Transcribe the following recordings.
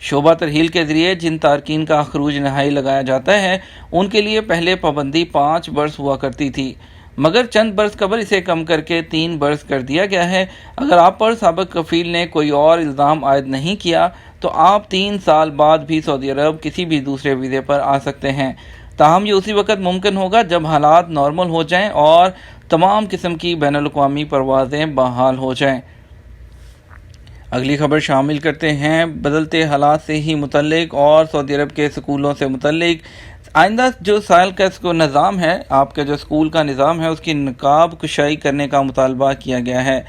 شعبہ ترحیل کے ذریعے جن تارکین کا خروج نہائی لگایا جاتا ہے ان کے لیے پہلے پابندی 5 برس ہوا کرتی تھی، مگر چند برس قبل اسے کم کر کے 3 برس کر دیا گیا ہے۔ اگر آپ پر سابق کفیل نے کوئی اور الزام عائد نہیں کیا تو آپ 3 سال بعد بھی سعودی عرب کسی بھی دوسرے ویزے پر آ سکتے ہیں، تاہم یہ اسی وقت ممکن ہوگا جب حالات نارمل ہو جائیں اور تمام قسم کی بین الاقوامی پروازیں بحال ہو جائیں۔ اگلی خبر شامل کرتے ہیں بدلتے حالات سے ہی متعلق اور سعودی عرب کے سکولوں سے متعلق۔ آئندہ جو سال کا نظام ہے، آپ کا جو اسکول کا نظام ہے، اس کی نقاب کشائی کرنے کا مطالبہ کیا گیا ہے۔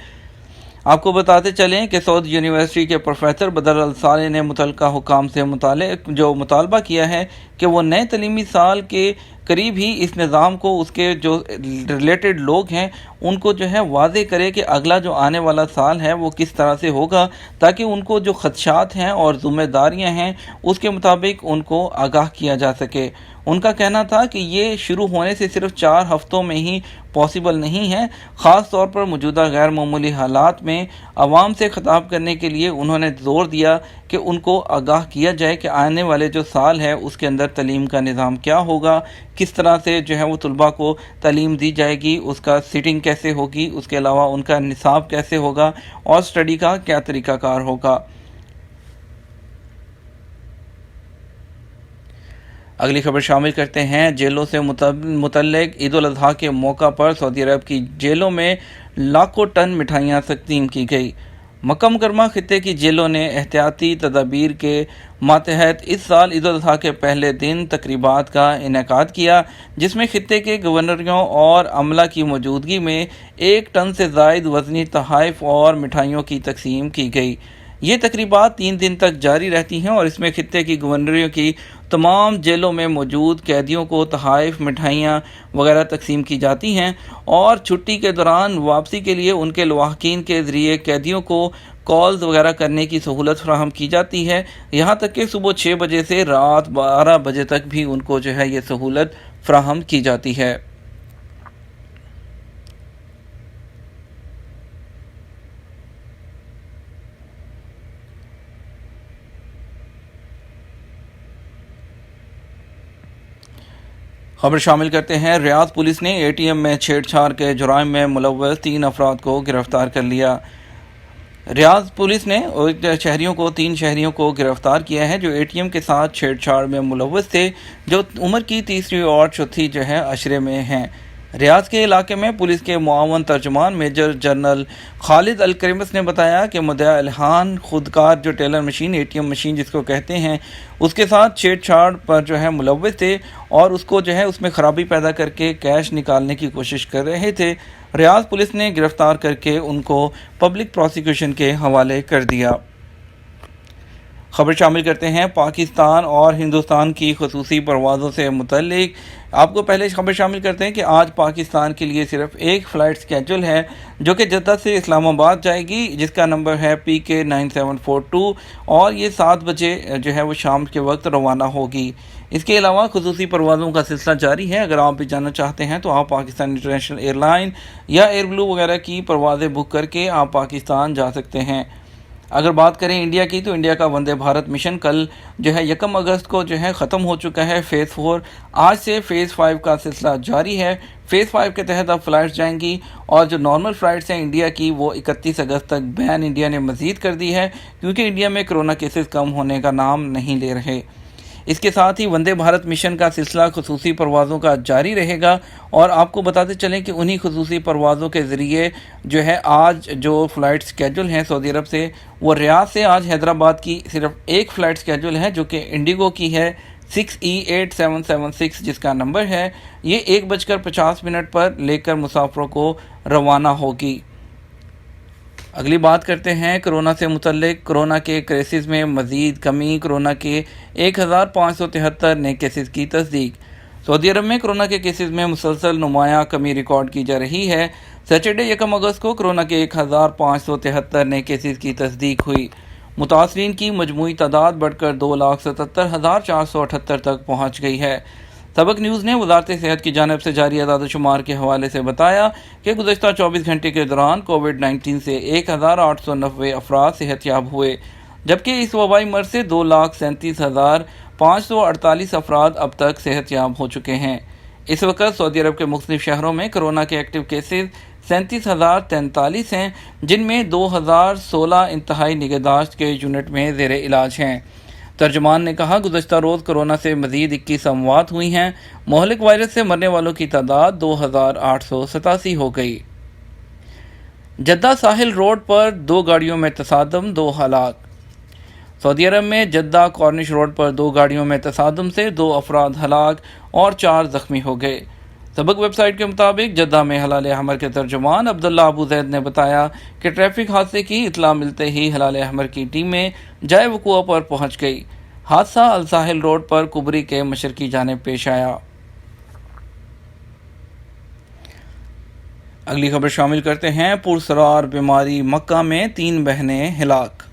آپ کو بتاتے چلیں کہ سعود یونیورسٹی کے پروفیسر بدر الصالح نے متعلقہ حکام سے مطالبہ کیا ہے کہ وہ نئے تعلیمی سال کے قریب ہی اس نظام کو اس کے جو ریلیٹڈ لوگ ہیں ان کو جو ہے واضح کرے کہ اگلا جو آنے والا سال ہے وہ کس طرح سے ہوگا، تاکہ ان کو جو خدشات ہیں اور ذمہ داریاں ہیں اس کے مطابق ان کو آگاہ کیا جا سکے۔ ان کا کہنا تھا کہ یہ شروع ہونے سے صرف 4 ہفتوں میں ہی پاسبل نہیں ہے۔ خاص طور پر موجودہ غیر معمولی حالات میں عوام سے خطاب کرنے کے لیے انہوں نے زور دیا کہ ان کو آگاہ کیا جائے کہ آنے والے جو سال ہے اس کے اندر تعلیم کا نظام کیا ہوگا، کس طرح سے جو ہے وہ طلباء کو تعلیم دی جائے گی، اس کا سیٹنگ کیسے ہوگی، اس کے علاوہ ان کا نصاب کیسے ہوگا اور سٹڈی کا کیا طریقہ کار ہوگا۔ اگلی خبر شامل کرتے ہیں جیلوں سے متعلق۔ عید الاضحیٰ کے موقع پر سعودی عرب کی جیلوں میں لاکھوں ٹن مٹھائیاں تقسیم کی گئی۔ مکہ مکرمہ خطے کی جیلوں نے احتیاطی تدابیر کے ماتحت اس سال عید الاضحیٰ کے پہلے دن تقریبات کا انعقاد کیا، جس میں خطے کے گورنروں اور عملہ کی موجودگی میں 1 ٹن سے زائد وزنی تحائف اور مٹھائیوں کی تقسیم کی گئی۔ یہ تقریبات 3 دن تک جاری رہتی ہیں اور اس میں خطے کی گورنریوں کی تمام جیلوں میں موجود قیدیوں کو تحائف، مٹھائیاں وغیرہ تقسیم کی جاتی ہیں، اور چھٹی کے دوران واپسی کے لیے ان کے لواحقین کے ذریعے قیدیوں کو کالز وغیرہ کرنے کی سہولت فراہم کی جاتی ہے، یہاں تک کہ صبح 6 بجے سے رات 12 بجے تک بھی ان کو جو ہے یہ سہولت فراہم کی جاتی ہے۔ خبر شامل کرتے ہیں ریاض پولیس نے اے ٹی ایم میں چھیڑ چھاڑ کے جرائم میں ملوث 3 افراد کو گرفتار کر لیا۔ ریاض پولیس نے 3 شہریوں کو گرفتار کیا ہے جو اے ٹی ایم کے ساتھ چھیڑ چھاڑ میں ملوث تھے، جو عمر کی 3 اور 4 جو ہے عشرے میں ہیں۔ ریاض کے علاقے میں پولیس کے معاون ترجمان میجر جنرل خالد الکرمس نے بتایا کہ مدعی الہان خودکار جو teller machine, A T M machine جس کو کہتے ہیں، اس کے ساتھ چھیڑ چھاڑ پر جو ہے ملوث تھے اور اس کو جو ہے اس میں خرابی پیدا کر کے کیش نکالنے کی کوشش کر رہے تھے۔ ریاض پولیس نے گرفتار کر کے ان کو پبلک پروسیکیوشن کے حوالے کر دیا۔ خبر شامل کرتے ہیں پاکستان اور ہندوستان کی خصوصی پروازوں سے متعلق۔ آپ کو پہلے خبر شامل کرتے ہیں کہ آج پاکستان کے لیے صرف ایک فلائٹ سکیجول ہے جو کہ جدہ سے اسلام آباد جائے گی، جس کا نمبر ہے PK9742 اور یہ 7 بجے جو ہے وہ شام کے وقت روانہ ہوگی۔ اس کے علاوہ خصوصی پروازوں کا سلسلہ جاری ہے۔ اگر آپ بھی جانا چاہتے ہیں تو آپ پاکستان انٹرنیشنل ایئر لائن یا ایئر بلو وغیرہ کی پروازیں بک کر کے آپ پاکستان جا سکتے ہیں۔ اگر بات کریں انڈیا کی تو انڈیا کا وندے بھارت مشن کل جو ہے 1 اگست کو جو ہے ختم ہو چکا ہے، فیز 4۔ آج سے فیز 5 کا سلسلہ جاری ہے۔ فیز 5 کے تحت اب فلائٹس جائیں گی اور جو نارمل فلائٹس ہیں انڈیا کی وہ 31 اگست تک بین انڈیا نے مزید کر دی ہے، کیونکہ انڈیا میں کرونا کیسز کم ہونے کا نام نہیں لے رہے۔ اس کے ساتھ ہی وندے بھارت مشن کا سلسلہ خصوصی پروازوں کا جاری رہے گا، اور آپ کو بتاتے چلیں کہ انہی خصوصی پروازوں کے ذریعے جو ہے آج جو فلائٹ سکیجول ہیں سعودی عرب سے، وہ ریاض سے آج حیدرآباد کی صرف ایک فلائٹ سکیجول ہے جو کہ انڈیگو کی ہے 6E8776 جس کا نمبر ہے۔ یہ 1:50 پر لے کر مسافروں کو روانہ ہوگی۔ اگلی بات کرتے ہیں کرونا سے متعلق۔ کرونا کے کیسز میں مزید کمی، کرونا کے 1573 نئے کیسز کی تصدیق۔ سعودی عرب میں کرونا کے کیسز میں مسلسل نمایاں کمی ریکارڈ کی جا رہی ہے۔ سیٹرڈے 1 اگست کو کرونا کے 1573 نئے کیسز کی تصدیق ہوئی۔ متاثرین کی مجموعی تعداد بڑھ کر 2,77,478 تک پہنچ گئی ہے۔ سبق نیوز نے وزارت صحت کی جانب سے جاری اعداد و شمار کے حوالے سے بتایا کہ گزشتہ 24 گھنٹے کے دوران کووڈ 19 سے 1,890 افراد صحت یاب ہوئے، جبکہ اس وبائی مرض سے 2,37,548 افراد اب تک صحت یاب ہو چکے ہیں۔ اس وقت سعودی عرب کے مختلف شہروں میں کرونا کے ایکٹیو کیسز 37,043 ہیں، جن میں 2,016 انتہائی نگہداشت کے یونٹ میں زیر علاج ہیں۔ ترجمان نے کہا، گزشتہ روز کرونا سے مزید 21 اموات ہوئی ہیں۔ مہلک وائرس سے مرنے والوں کی تعداد 2,887 ہو گئی۔ جدہ ساحل روڈ پر 2 گاڑیوں میں تصادم، 2 ہلاک۔ سعودی عرب میں جدہ کارنش روڈ پر 2 گاڑیوں میں تصادم سے 2 افراد ہلاک اور 4 زخمی ہو گئے۔ سبق ویب سائٹ کے مطابق جدہ میں ہلال احمر کے ترجمان عبداللہ ابو زید نے بتایا کہ ٹریفک حادثے کی اطلاع ملتے ہی ہلال احمر کی ٹیمیں جائے وقوع پر پہنچ گئی۔ حادثہ الساحل روڈ پر کبری کے مشرقی جانب پیش آیا۔ اگلی خبر شامل کرتے ہیں، پرسرار بیماری مکہ میں 3 بہنیں ہلاک۔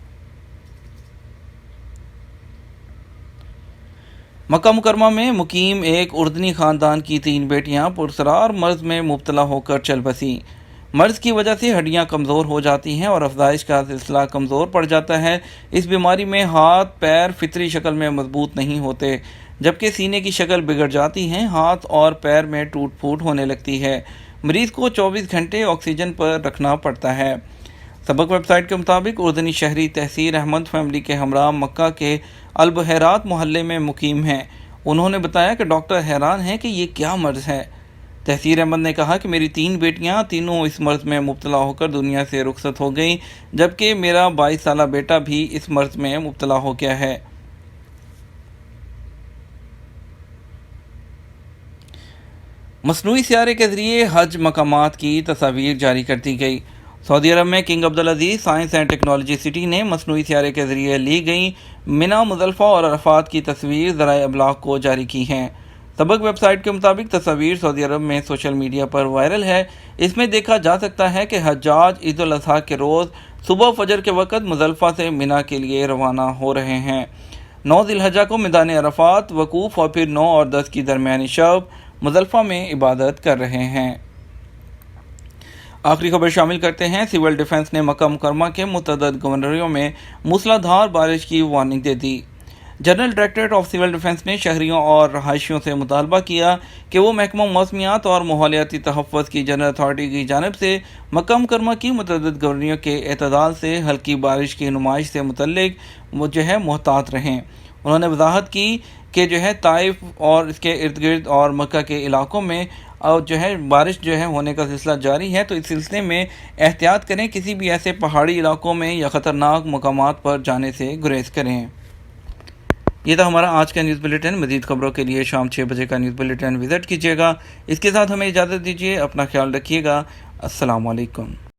مکہ مکرمہ میں مقیم ایک اردنی خاندان کی 3 بیٹیاں پرسرار مرض میں مبتلا ہو کر چل بسیں۔ مرض کی وجہ سے ہڈیاں کمزور ہو جاتی ہیں اور افزائش کا سلسلہ کمزور پڑ جاتا ہے۔ اس بیماری میں ہاتھ پیر فطری شکل میں مضبوط نہیں ہوتے، جبکہ سینے کی شکل بگڑ جاتی ہے، ہاتھ اور پیر میں ٹوٹ پھوٹ ہونے لگتی ہے۔ مریض کو 24 گھنٹے آکسیجن پر رکھنا پڑتا ہے۔ سبق ویب سائٹ کے مطابق اردنی شہری تحسیر احمد فیملی کے ہمراہ مکہ کے البحیرات محلے میں مقیم ہیں۔ انہوں نے بتایا کہ ڈاکٹر حیران ہیں کہ یہ کیا مرض ہے۔ تحسیر احمد نے کہا کہ میری 3 بیٹیاں تینوں اس مرض میں مبتلا ہو کر دنیا سے رخصت ہو گئیں، جبکہ میرا 22 سالہ بیٹا بھی اس مرض میں مبتلا ہو گیا ہے۔ مصنوعی سیارے کے ذریعے حج مقامات کی تصاویر جاری کر دی گئی۔ سعودی عرب میں King Abdulaziz Science and Technology City نے مصنوعی سیارے کے ذریعے لی گئی منی، مزدلفہ اور عرفات کی تصویر ذرائع ابلاغ کو جاری کی ہیں۔ سبق ویب سائٹ کے مطابق تصاویر سعودی عرب میں سوشل میڈیا پر وائرل ہے۔ اس میں دیکھا جا سکتا ہے کہ حجاج عید الاضحیٰ کے روز صبح فجر کے وقت مزدلفہ سے منی کے لیے روانہ ہو رہے ہیں۔ 9 ذی الحجہ کو میدان عرفات وقوف اور پھر 9 اور 10 کی درمیانی شب مزدلفہ میں عبادت کر رہے ہیں۔ آخری خبر شامل کرتے ہیں، سول ڈیفنس نے مکہ مکرمہ کے متعدد گورنریوں میں موسلا دھار بارش کی warning they the. General directorate of civil defence نے شہریوں اور رہائشیوں سے مطالبہ کیا کہ وہ محکمہ موسمیات اور ماحولیاتی تحفظ کی جنرل اتھارٹی کی جانب سے مکہ مکرمہ کی متعدد گورنریوں کے اعتدال سے ہلکی بارش کی نمائش سے متعلق محتاط رہیں۔ انہوں نے وضاحت کی کہ طائف اور اس کے ارد گرد اور مکہ کے علاقوں میں بارش ہونے کا سلسلہ جاری ہے، تو اس سلسلے میں احتیاط کریں، کسی بھی ایسے پہاڑی علاقوں میں یا خطرناک مقامات پر جانے سے گریز کریں۔ یہ تھا ہمارا آج کا نیوز بلیٹن۔ مزید خبروں کے لیے شام 6 بجے کا نیوز بلیٹن وزٹ کیجیے گا۔ اس کے ساتھ ہمیں اجازت دیجیے، اپنا خیال رکھیے گا۔ السلام علیکم۔